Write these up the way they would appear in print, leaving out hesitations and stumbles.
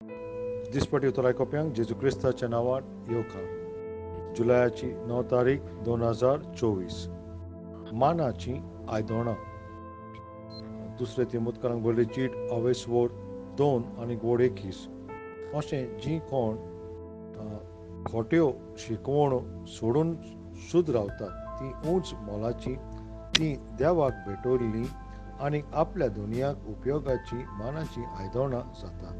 दिसपटी उतर आयकोप्यांक जेजू क्रिस्ताच्या नांवांत येवकार. जुलयाची 9 तारीख 2024. मानाची आयदोणां. दुसरे तिमुतकारांक बरयल्ली चीट 2 आनी 21. अशें जीं कोण खोट्यो शिकवण सोडून शुद्ध रावतात तीं उंच मोलाची, तीं देवाक भेटयल्लीं आनी आपल्या दुनियाक उपयोगाची मानाची आयदोणां जातात.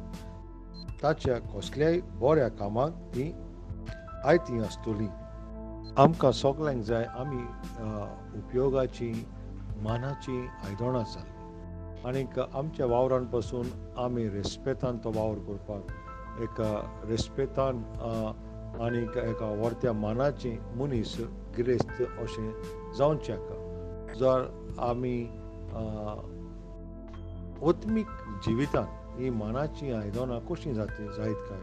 ताच्या कसल्याय बऱ्या कामाक तीं आयतीं आसतलीं. आमकां सगल्यांक जाय आमी उपयोगाची मानाची आयदोणां जाल्लीं आनीक आमच्या वावरान पासून आमी रेस्पेतान तो वावर करपाक एक रेस्पेतान आनीक एका व्हरत्या मानाचें मनीस गिरेस्त अशें जावचें हाका. जर आमी आत्मीक जिवितान ही मानाची आयदोणां कशीं जायत काय.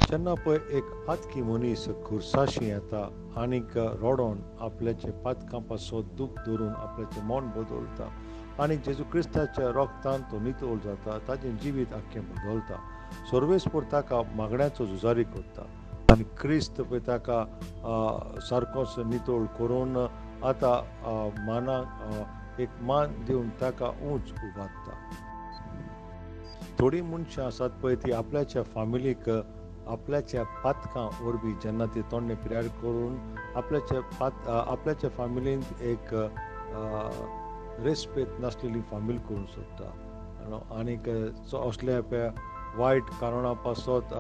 जेन्ना पळय एक पातकी मनीस खुर्साशी येता आनीक रडोन आपल्याचे पातकां पासत दूख धरून आपल्याचें मन बदलता आनी जेजू क्रिस्ताच्या रोगतान तो नितोळ जाता, ताचें जिवीत आख्खें बदलता. सर्वेस्पर ताका मागण्याचो झुजारी करता आनी क्रिस्त पळय ताका सारकोच नितोळ करून आतां मानाक एक मान दिवन ताका उंच उबारता. थोडीं मनशां आसात पळय ती आपल्याच्या फॅमिलीक आपल्याच्या पातकां वरवीं जेन्ना ती तोंडे पिड्यार करून आपल्याच्या फॅमिलींत एक रेस्पेत नासलेली फॅमिली करून सोदता आनीक असल्या वायट कारणां पासत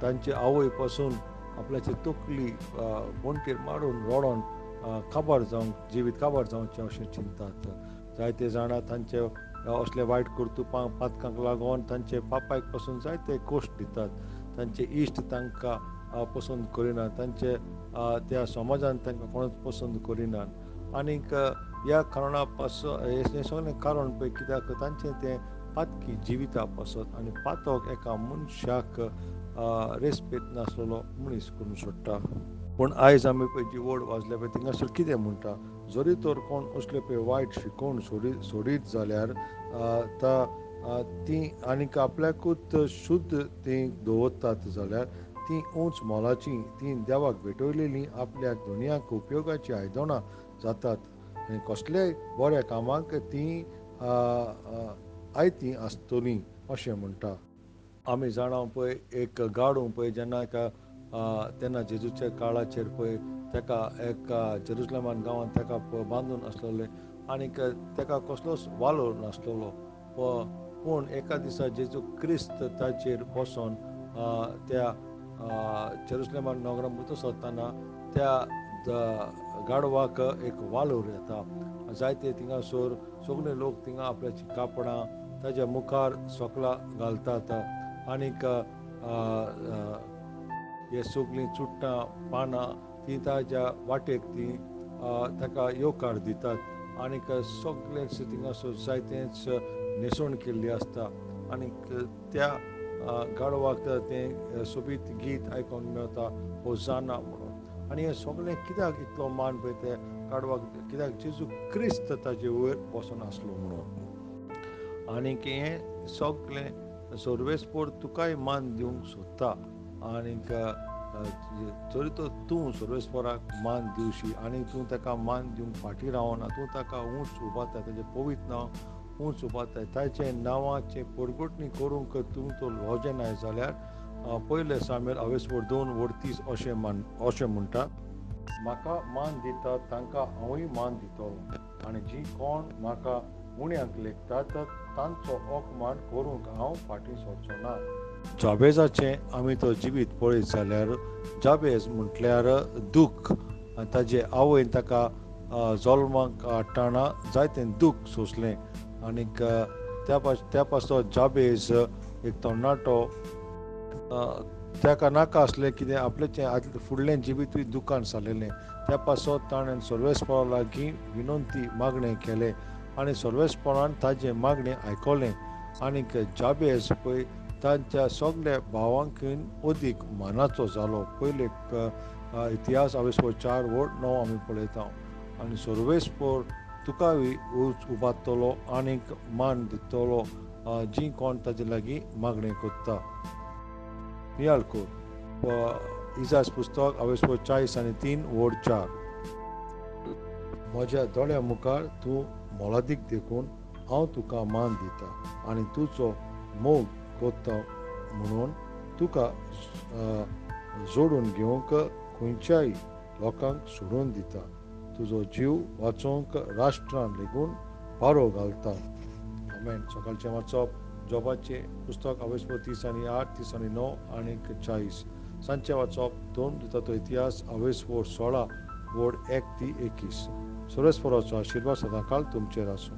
तांचे आवय पासून आपल्याची तकली वणटीर मारून रडोन काबार जावंक जिवीत काबार जावचें अशें चिंतात. जायते जाणां तांचे असले वायट कर्तुपांक पातकांक लागून तांचे पापायक पासून जायते कोश्ट दितात. तांचे इश्ट तांकां पसंद करिनात, तांचे त्या समाजान तांकां कोणूच पसंद करिनात आनीक ह्या कारणा पासत हें सगळें कारण पळय कित्याक तांचें तें पातकी जिविता पासत आनी पातक एका मनशाक रेस्पेत नासलेलो मनीस करून सोडटा. पूण आयज आमी पळय जी वड वाचल्या पळय थिंगासर कितें म्हणटा, जरी तर कोण असले पळय वायट शिकोवन सोडीत जाल्यार तीं आनीक आपल्याकूच शुद्ध तीं दवरतात जाल्यार तीं उंच मोलाची, तीं देवाक भेटयलेलीं आपल्या दुनियाक उपयोगाची आयदोणां जातात. आनी कसल्याय बऱ्या कामाक तीं आयतीं आसतलीं अशें म्हणटा. आमी जाणा पळय एक गाडू पळय जेन्ना तेन्ना जेजूच्या काळाचेर पळय ताका एका जेरुसलेमान गांवांत ताका बांदून आसलेलें आनीक ताका कसलोच वालोर नासलेलो. पूण एका दिसा जेजू क्रिस्त ताचेर बसोन त्या जेरुसलेमान नगरांत भितर सरतना त्या गाडवाक एक वालोर येता. जायते थिंगासर सगळे लोक थिंगा आपल्याची कापडां ताच्या मुखार सोकला घालतात आनीक हे सगळीं चुडटां पानां तीं ताच्या वाटेक तीं ताका येवकार दितात आनीक सगळेच थिंगासर जायतेच न्हेसवण केल्ली आसता आनीक त्या गाडवाक तें सोबीत गीत आयकोंक मेळटा होसाना म्हणून. आनी हें सगळें कित्याक इतलो मान पळय त्या गाडवाक कित्याक जेजू क्रिस्त ताचे वयर बसोन आसलो म्हणून. आनीक हें सगळें सर्वेस्पर तुकाय मान दिवंक सोदता आनीक जरी तर तूं सर्वेस्पराक मान दिवशी आनी तूं ताका मान दिवंक फाटीं रावना, तूं ताका उंच उबारता, ताचें पवित्र नांव उंच उबारता, ताचे नांवाची परगटणी करूंक तूं तो लोजे नाय जाल्यार पयले सामेर 2:30 अशें म्हणटा, म्हाका मान दितात तांकां हांवूय मान दितलो आनी जीं कोण म्हाका उण्याक लेखतात तांचो अपमान करूंक हांव फाटीं सरचो ना. जाबेजाचें आमी तो जिवीत पळयत जाल्यार जाबेज म्हटल्यार दूख आनी ताजे आवयन ताका जल्माक हाडटाना जायतें दूख सोंसलें आनीक त्या पासत जाबेज एक तरणाटो ताका नाका आसलें कितें आपलेचें फुडलें जिवीतूय दुखान सारलेलें. त्या पासत ताणें सर्वेस्परा लागीं विनंती मागणें केलें आनी सर्वेस्परान ताजें मागणें आयकलें आनीक जाबेज पळय तांच्या सगळ्या भावांकीन अदीक मानाचो जालो. पयले इतिहास 4:9 आमी पळयता आनी सर्वेस्पर तुकाय उबारतलो आनीक मान दितलो जी कोण ताजे लागीं मागणें कोत्ता. नियाळ कोर इजाज पुस्तक आवेस्पो 40 आनी 3 वोड 4. म्हज्या दोळ्या मुखार तूं मोलादीक देखून हांव तुका मान दिता आनी तुजो मोग कोत्ता म्हणून तुका जोडून घेवंक खंयच्याय लोकांक सोडून दिता. तुजो जीव वाचोवंक राष्ट्रांक लेगून बारो घालता. आमेन. सकाळचें वाचप जॉबाचे पुस्तक आवेस्पो 30 आनी 8, 30 आनी 9 आनी 40. सांजचें वाचप 2 दिता इतिहास आवेस्पो 16 वोड 1 ती 21. सुरेस्पराचो आशिर्वाद सदांकाळ तुमचेर आसूं.